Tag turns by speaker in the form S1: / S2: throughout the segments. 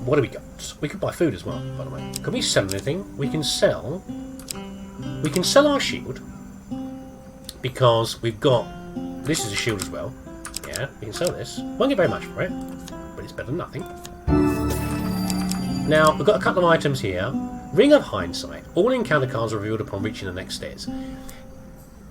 S1: what do we got? We could buy food as well, by the way. Can we sell anything? We can sell our shield, because we've got... This is a shield as well. Yeah, we can sell this. Won't get very much for it, but it's better than nothing. Now, we've got a couple of items here. Ring of Hindsight. All encounter cards are revealed upon reaching the next stairs.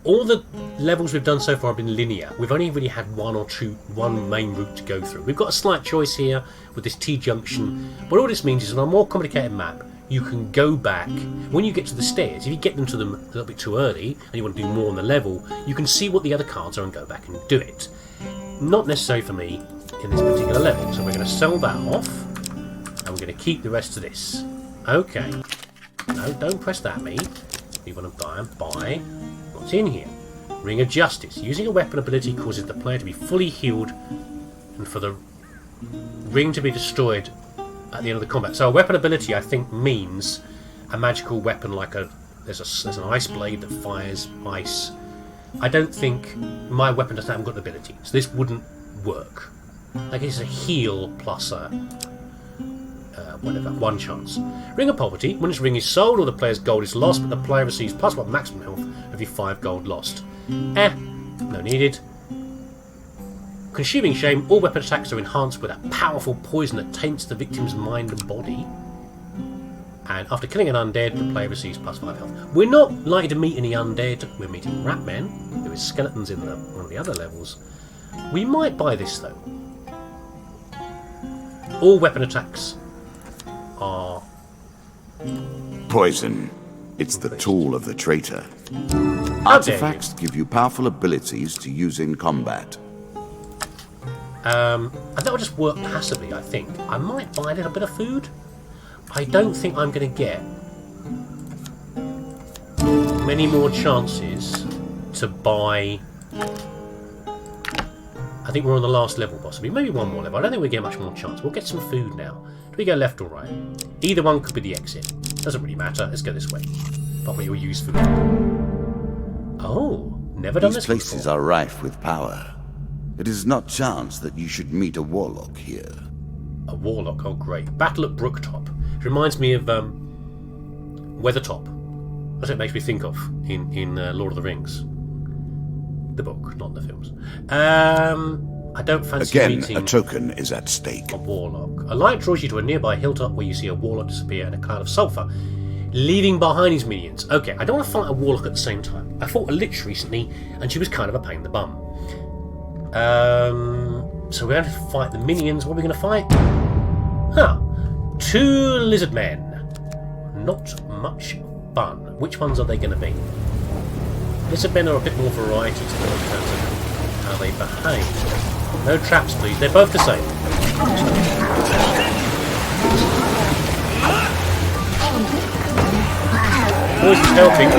S1: All the levels we've done so far have been linear. We've only really had one main route to go through. We've got a slight choice here with this T-junction, but all this means is on a more complicated map, you can go back. When you get to the stairs, if you get them to them a little bit too early, and you want to do more on the level, you can see what the other cards are and go back and do it. Not necessary for me in this particular level, so we're going to sell that off, and we're going to keep the rest of this. Okay. No, don't press that, me. You want to buy what's in here. Ring of Justice. Using a weapon ability causes the player to be fully healed and for the ring to be destroyed at the end of the combat. So a weapon ability, I think, means a magical weapon like there's an ice blade that fires ice. I don't think my weapon doesn't have got an ability, so this wouldn't work. Like it's a heal plus a whatever, one chance. Ring of Poverty. When this ring is sold, all the player's gold is lost, but the player receives +1 maximum health every 5 gold lost. No needed. Consuming Shame. All weapon attacks are enhanced with a powerful poison that taints the victim's mind and body. And after killing an undead, the player receives +5 health. We're not likely to meet any undead. We're meeting rat men. There is skeletons in one of the other levels. We might buy this though. All weapon attacks are
S2: poison. It's the tool of the traitor. Artifacts give you powerful abilities to use in combat.
S1: And that will just work passively, I think. I might buy a little bit of food. I don't think I'm going to get many more chances to buy... I think we're on the last level, possibly. Maybe one more level. I don't think we get much more chance. We'll get some food now. Do we go left or right? Either one could be the exit. Doesn't really matter. Let's go this way. Probably we'll use food. Oh, never done this before.
S2: These places are rife with power. It is not chance that you should meet a warlock here.
S1: A warlock? Oh, great. Battle at Brooktop. It reminds me of Weathertop. That's what it makes me think of in Lord of the Rings. The book, not the films. I don't fancy meeting...
S2: Again, a token is at stake.
S1: A warlock. A light draws you to a nearby hilltop where you see a warlock disappear in a cloud of sulphur, leaving behind his minions. Okay, I don't want to fight a warlock at the same time. I fought a lich recently, and she was kind of a pain in the bum. So we're going to fight the minions. What are we going to fight? Huh. 2 lizard men. Not much fun. Which ones are they going to be? Lizard men are a bit more variety to them in terms of how they behave. No traps, please. They're both the same. Poison's helping.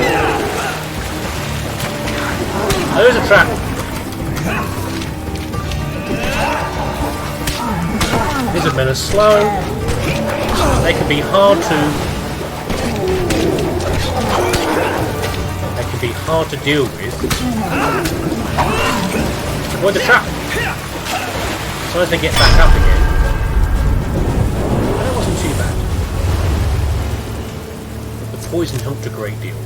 S1: Oh, there's a trap. Lizard men are slow. They can be hard to deal with. Avoid the trap. As long as they get back up again. That wasn't too bad. The poison helped a great deal.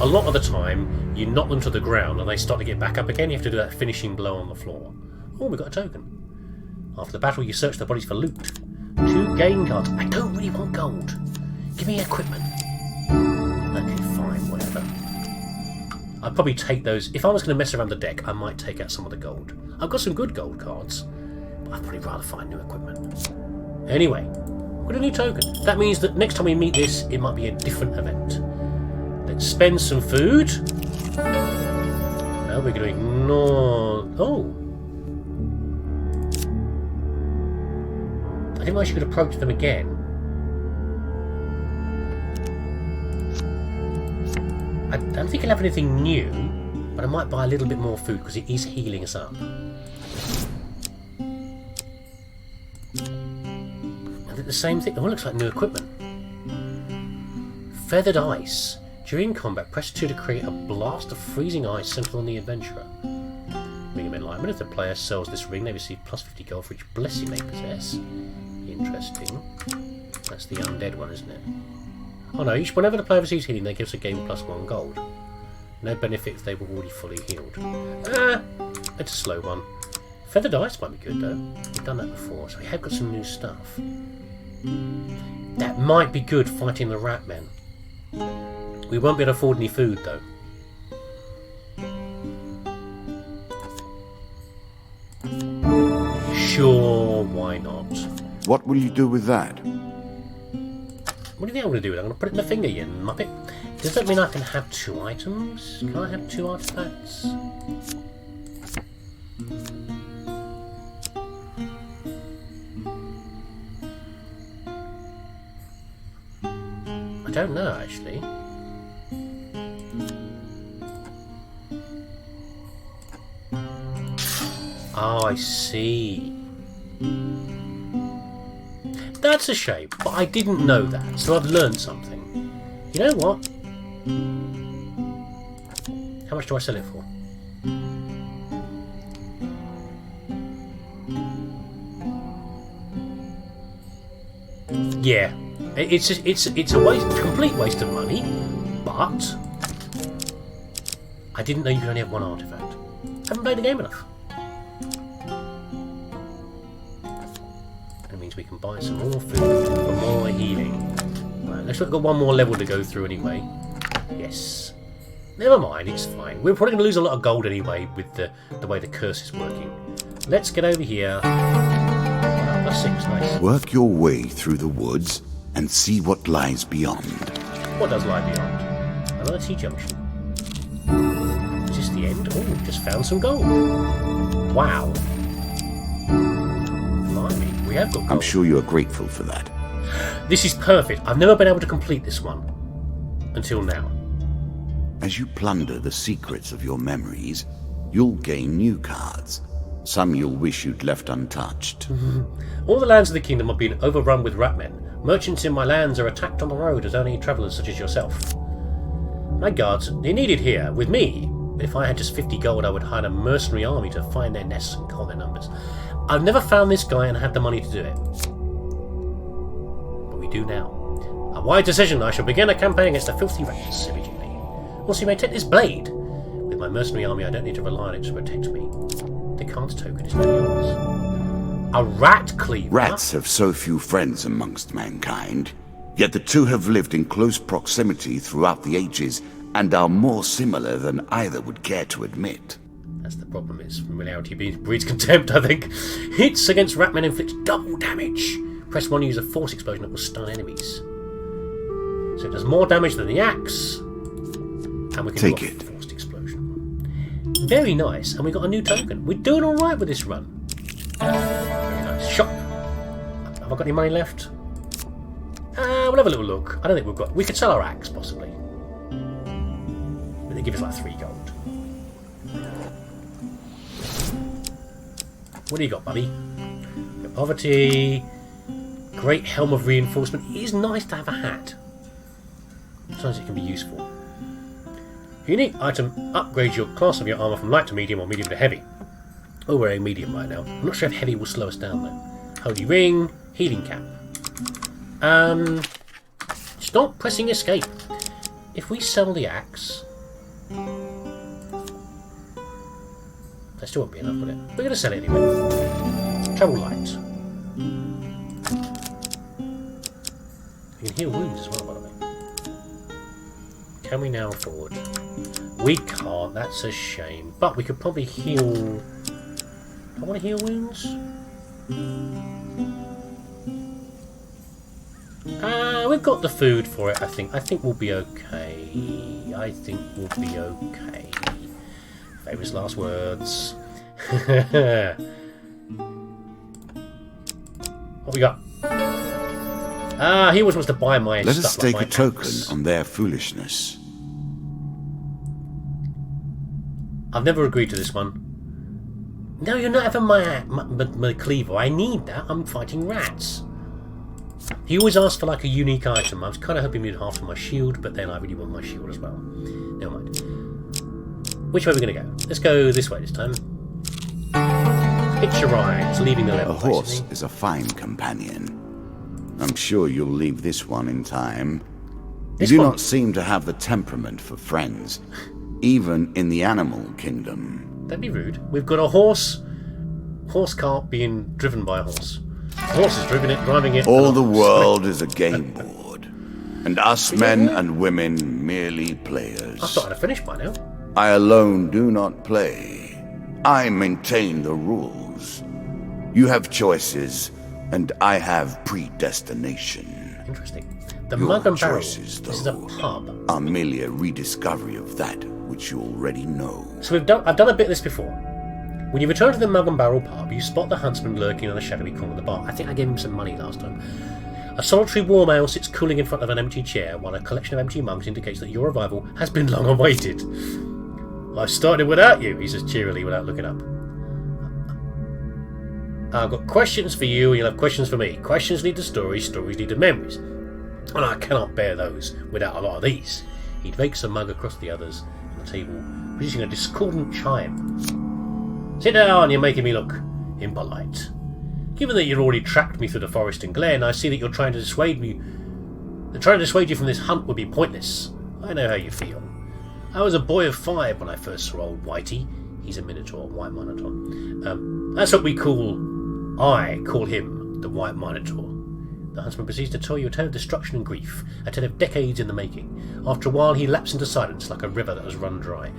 S1: A lot of the time, you knock them to the ground and they start to get back up again. You have to do that finishing blow on the floor. Oh, we got a token. After the battle, you search the bodies for loot. 2 game cards. I don't really want gold. Give me equipment. Okay, fine, whatever. I'd probably take those. If I was going to mess around the deck, I might take out some of the gold. I've got some good gold cards, but I'd probably rather find new equipment. Anyway, got a new token. That means that next time we meet this, it might be a different event. Let's spend some food. Now we're going to ignore... Oh! I think I should approach them again. I don't think he'll have anything new, but I might buy a little bit more food because it is healing us up. And the same thing. Oh, it looks like new equipment. Feathered ice. During combat, press 2 to create a blast of freezing ice centered on the adventurer. Ring of Enlightenment. If the player sells this ring, they receive +50 gold for each blessing they possess. interesting. That's the undead one, isn't it? Oh no, whenever the player receives healing, they give us a game +1 gold. No benefit if they were already fully healed. It's a slow one. Feathered ice might be good though. We've done that before, so we have got some new stuff. That might be good fighting the rat men. We won't be able to afford any food though. Sure, why not?
S2: What will you do with that?
S1: What do you think I'm going to do with it? I'm going to put it in the finger, you muppet. Does that mean I can have 2 items? Can I have 2 artifacts? I don't know, actually. Oh, I see. That's a shame, but I didn't know that, so I've learned something. You know what? How much do I sell it for? Yeah, it's a complete waste of money, but I didn't know you could only have 1 artifact. Haven't played the game enough. That means we can buy some more food for more healing. Right, let's look at 1 more level to go through anyway. Yes. Never mind, it's fine. We're probably going to lose a lot of gold anyway with the way the curse is working. Let's get over here. +6, nice.
S2: Work your way through the woods and see what lies beyond.
S1: What does lie beyond? Another T-junction. Is this the end? Oh, just found some gold. Wow. Blimey, we have got gold.
S2: I'm sure you are grateful for that.
S1: This is perfect. I've never been able to complete this one. Until now.
S2: As you plunder the secrets of your memories, you'll gain new cards. Some you'll wish you'd left untouched.
S1: All the lands of the kingdom have been overrun with ratmen. Merchants in my lands are attacked on the road as only travellers such as yourself. My guards, they're needed here, with me. But if I had just 50 gold, I would hire a mercenary army to find their nests and call their numbers. I've never found this guy and had the money to do it. But we do now. A wise decision. I shall begin a campaign against the filthy rats immediately. Also, you may take this blade. With my mercenary army, I don't need to rely on it to protect me. The card's token is now yours. A rat cleaver?
S2: Rats have so few friends amongst mankind, yet the two have lived in close proximity throughout the ages and are more similar than either would care to admit.
S1: That's the problem, is familiarity breeds contempt, I think. Hits against ratmen inflict double damage. Press 1 to use a force explosion that will stun enemies. So it does more damage than the axe. And we can
S2: Take
S1: do a
S2: it.
S1: forced explosion. Very nice, and we got a new token. We're doing alright with this run. Very nice. Shop. Have I got any money left? We'll have a little look. I don't think we've got... We could sell our axe, possibly. But they give us like 3 gold. What do you got, buddy? Your poverty. Great helm of reinforcement. It is nice to have a hat. Sometimes it can be useful. Unique item upgrades your class of your armour from light to medium or medium to heavy. Oh, we're a medium right now. I'm not sure if heavy will slow us down though. Holy ring, healing cap. Stop pressing escape. If we sell the axe, that still won't be enough, will it? We're going to sell it anyway. Travel light. You can heal wounds as well, by the way. Can we now afford? We can't, that's a shame. But we could probably heal... Do I want to heal wounds? We've got the food for it, I think. I think we'll be okay. I think we'll be okay. Famous last words. What we got? He always wants to buy my
S2: Let
S1: stuff.
S2: us take
S1: like
S2: a token
S1: axe.
S2: on their foolishness.
S1: I've never agreed to this one. No, you're not having my cleaver. I need that. I'm fighting rats. He always asks for like a unique item. I was kind of hoping he'd half of my shield, but then I really want my shield as well. Never mind. Which way are we going to go? Let's go this way this time. Hitch a ride. It's leaving the level,
S2: A horse
S1: basically.
S2: is a fine companion, I'm sure you'll leave this one in time.
S1: This
S2: you do
S1: one?
S2: not seem to have the temperament for friends, even in the animal kingdom.
S1: Don't be rude. We've got a horse cart being driven by a horse. The horse is driving it.
S2: All the world is a game board, and us men and women merely players.
S1: I thought I'd have finished by now.
S2: I alone do not play. I maintain the rules. You have choices, and I have predestination.
S1: Interesting. The
S2: Your
S1: Mug and Barrel.
S2: choices,
S1: This is a
S2: though,
S1: pub.
S2: are merely a rediscovery of that which you already know.
S1: So I've done a bit of this before. When you return to the Mug and Barrel pub, you spot the huntsman lurking in the shadowy corner of the bar. I think I gave him some money last time. A solitary warm ale sits cooling in front of an empty chair, while a collection of empty mugs indicates that your arrival has been long awaited. I started without you, he says cheerily without looking up. I've got questions for you, and you'll have questions for me. Questions lead to stories, stories lead to memories. And I cannot bear those without a lot of these. He rakes a mug across the others on the table, producing a discordant chime. Sit down, you're making me look impolite. Given that you've already tracked me through the forest and glen, I see that you're trying to dissuade me. Trying to dissuade you from this hunt would be pointless. I know how you feel. I was a boy of 5 when I first saw old Whitey. He's a minotaur, white minotaur. That's what I call him the White Minotaur. The huntsman proceeds to tell you a tale of destruction and grief, a tale of decades in the making. After a while, he lapses into silence like a river that has run dry.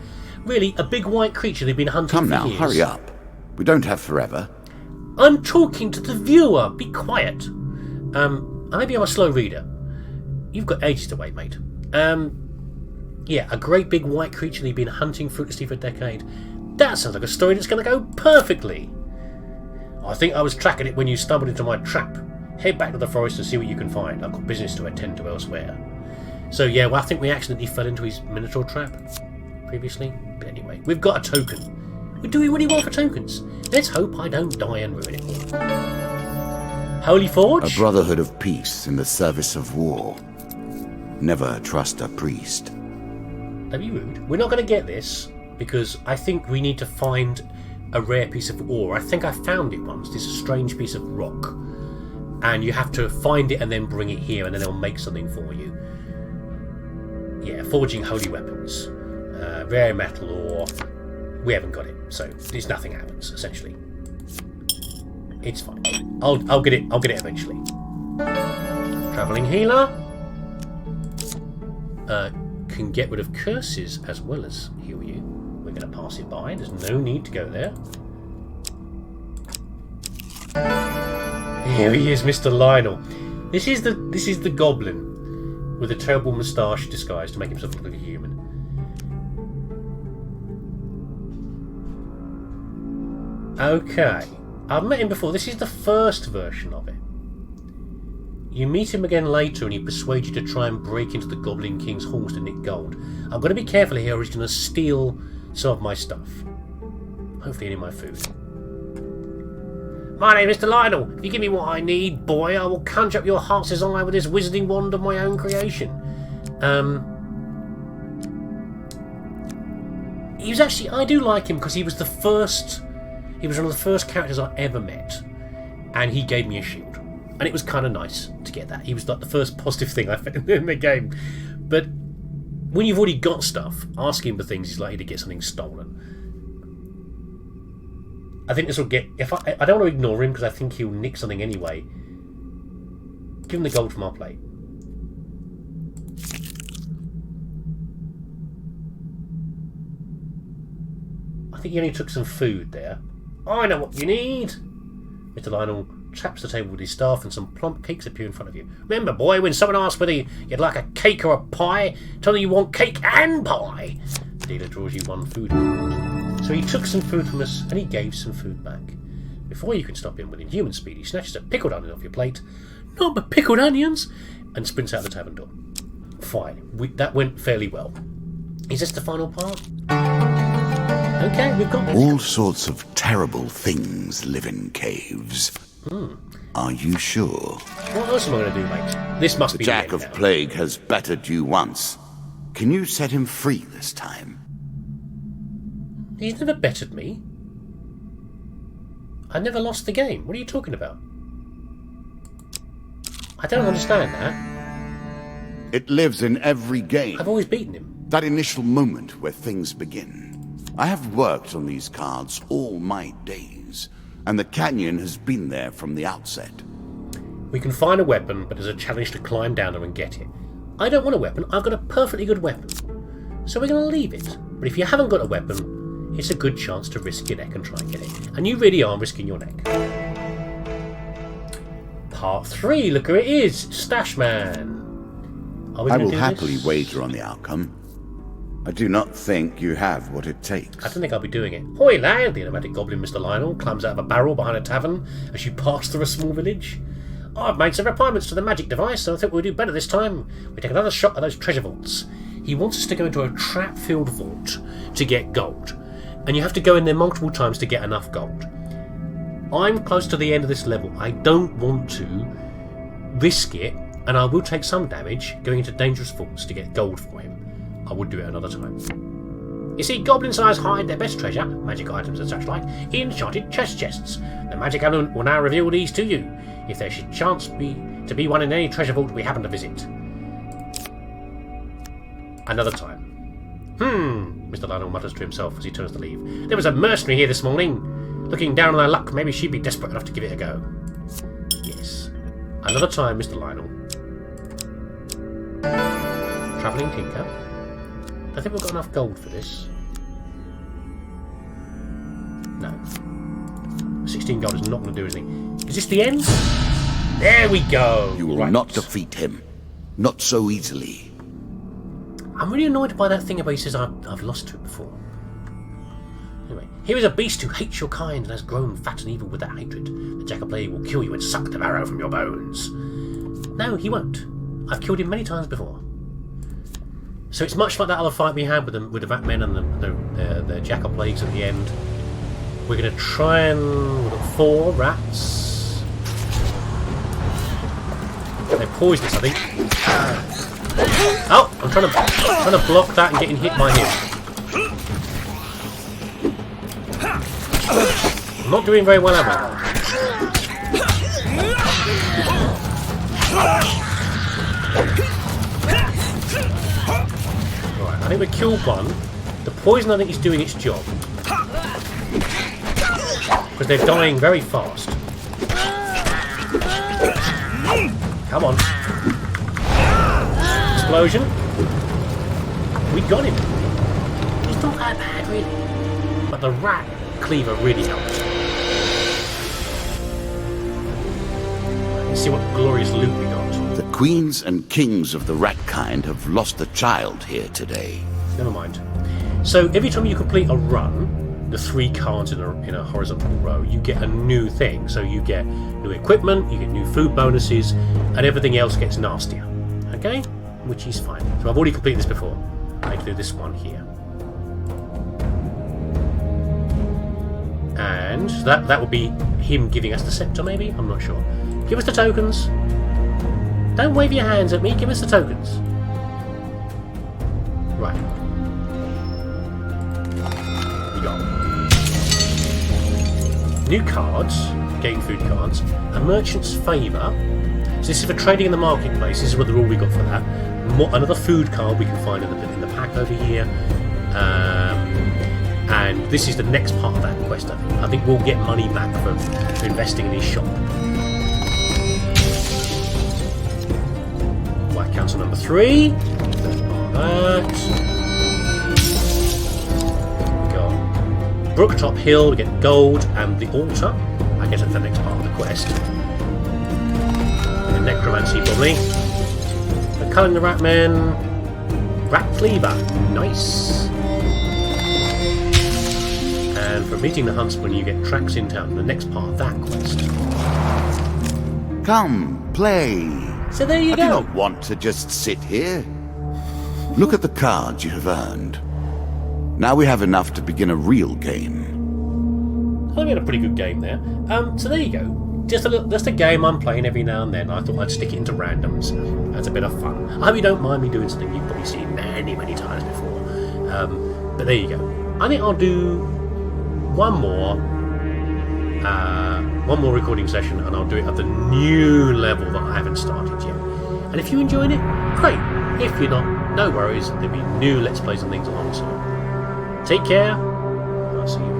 S1: Really, a big white creature they've been hunting
S2: Come
S1: for
S2: now,
S1: years.
S2: hurry up. We don't have forever.
S1: I'm talking to the viewer. Be quiet. Maybe I'm a slow reader. You've got ages to wait, mate. Yeah, a great big white creature they've been hunting fruitlessly for a decade. That sounds like a story that's going to go perfectly. I think I was tracking it when you stumbled into my trap. Head back to the forest and see what you can find. I've got business to attend to elsewhere. So yeah, well, I think we accidentally fell into his minotaur trap previously. But anyway, we've got a token. We're doing really well for tokens. Let's hope I don't die and ruin it all. Holy Forge?
S2: A brotherhood of peace in the service of war. Never trust a priest.
S1: Don't be rude. We're not going to get this because I think we need to find a rare piece of ore. I think I found it once. This is a strange piece of rock. And you have to find it and then bring it here, and then they'll make something for you. Yeah, forging holy weapons. Rare metal ore. We haven't got it, so there's nothing happens, essentially. It's fine. I'll get it eventually. Travelling healer. Can get rid of curses as well as heal you. We're going to pass it by. There's no need to go there. Here he is, Mr. Lionel. This is the goblin with a terrible moustache disguise to make himself look like a human. Okay, I've met him before. This is the first version of it. You meet him again later and he persuades you to try and break into the Goblin King's halls to nick gold. I'm going to be careful here or he's going to steal some of my stuff. Hopefully any of my food. My name is Mr. Lionel. If you give me what I need, boy, I will conjure up your heart's desire with this wizarding wand of my own creation. He was actually... I do like him because he was the first... He was one of the first characters I ever met. And he gave me a shield. And it was kind of nice to get that. He was like the first positive thing I found in the game. But when you've already got stuff, asking for things is likely to get something stolen. I think this will get... If I don't want to ignore him because I think he'll nick something anyway. Give him the gold from our plate. I think he only took some food there. I know what you need! Mr. Lionel taps the table with his staff and some plump cakes appear in front of you. Remember, boy, when someone asks whether you'd like a cake or a pie, tell them you want cake and pie. The dealer draws you one food. So he took some food from us and he gave some food back. Before you can stop him within human speed, he snatches a pickled onion off your plate. Not but pickled onions! And sprints out the tavern door. Fine. That went fairly well. Is this the final part? Okay, we've got this.
S2: All sorts of terrible things live in caves. Are you sure?
S1: What else am I going to do, mate? This must
S2: The
S1: be
S2: Jack
S1: the
S2: of
S1: end now.
S2: Plague has battered you once. Can you set him free this time?
S1: He's never bettered me. I never lost the game. What are you talking about? I don't understand that.
S2: It lives in every game.
S1: I've always beaten him.
S2: That initial moment where things begin. I have worked on these cards all my days, and the canyon has been there from the outset.
S1: We can find a weapon, but there's a challenge to climb down there and get it. I don't want a weapon, I've got a perfectly good weapon. So we're going to leave it. But if you haven't got a weapon, it's a good chance to risk your neck and try and get it. And you really are risking your neck. Part 3, look who it is, Stash Man.
S2: I will happily wager on the outcome. I do not think you have what it takes.
S1: I don't think I'll be doing it. Hoi lad, the nomadic goblin Mr. Lionel climbs out of a barrel behind a tavern as you pass through a small village. I've made some refinements to the magic device, so I think we'll do better this time. We take another shot at those treasure vaults. He wants us to go into a trap-filled vault to get gold, and you have to go in there multiple times to get enough gold. I'm close to the end of this level. I don't want to risk it, and I will take some damage going into dangerous vaults to get gold for him. I would do it another time. You see, goblins' eyes hide their best treasure, magic items and such like, in enchanted chest chests. The magic element will now reveal these to you, if there should chance to be one in any treasure vault we happen to visit. Another time. Mr. Lionel mutters to himself as he turns to leave. There was a mercenary here this morning. Looking down on her luck, maybe she'd be desperate enough to give it a go. Yes. Another time, Mr. Lionel. Travelling Tinker. I think we've got enough gold for this. No. 16 gold is not going to do anything. Is this the end? There we go!
S2: You will not defeat him. Not so easily.
S1: I'm really annoyed by that thing about he says I've lost to it before. Anyway, here is a beast who hates your kind and has grown fat and evil with that hatred. The Jack of Plague will kill you and suck the marrow from your bones. No, he won't. I've killed him many times before. So it's much like that other fight we had with the rat men and the Jack of Plagues at the end. We're going to try and... We've got 4 rats. They're poisonous, I think. Oh! I'm trying to block that and getting hit by him. I'm not doing very well, am I? Right, I think we killed one. The poison, I think, is doing its job. Because they're dying very fast. Come on. Explosion. We got him. He's not that bad, really. But the rat cleaver really helped. Let's see what glorious loot we got.
S2: The queens and kings of the rat kind have lost a child here today.
S1: Never mind. So every time you complete a run, the 3 cards in a horizontal row, you get a new thing. So you get new equipment, you get new food bonuses, and everything else gets nastier. Okay? Which is fine. So I've already completed this before. I need to do this one here. And that will be him giving us the scepter, maybe? I'm not sure. Give us the tokens. Don't wave your hands at me, give us the tokens. Right. We got new cards, game food cards, a merchant's favour. So this is for trading in the marketplace. This is what the rule we got for that. Another food card we can find in the pack over here. And this is the next part of that quest, I think. I think we'll get money back for investing in his shop. White Council number 3. First part of that. We got Brooktop Hill, we get gold, and the altar. I guess that's the next part of the quest. The necromancy, probably. The culling the rat men. Rat cleaver. Nice. And for meeting the huntsman, you get tracks in town. The next part of that quest.
S2: Come, play.
S1: So there you
S2: I
S1: go.
S2: do not want to just sit here. Look at the cards you have earned. Now we have enough to begin a real game.
S1: I think we had a pretty good game there. So there you go. Just a game I'm playing every now and then. I thought I'd stick it into randoms. That's a bit of fun. I hope you don't mind me doing something you've probably seen many, many times before. But there you go. I think I'll do one more one more recording session, and I'll do it at the new level that I haven't started yet. And if you're enjoying it, great. If you're not, no worries. There'll be new Let's Plays and things along soon. Take care. I'll see you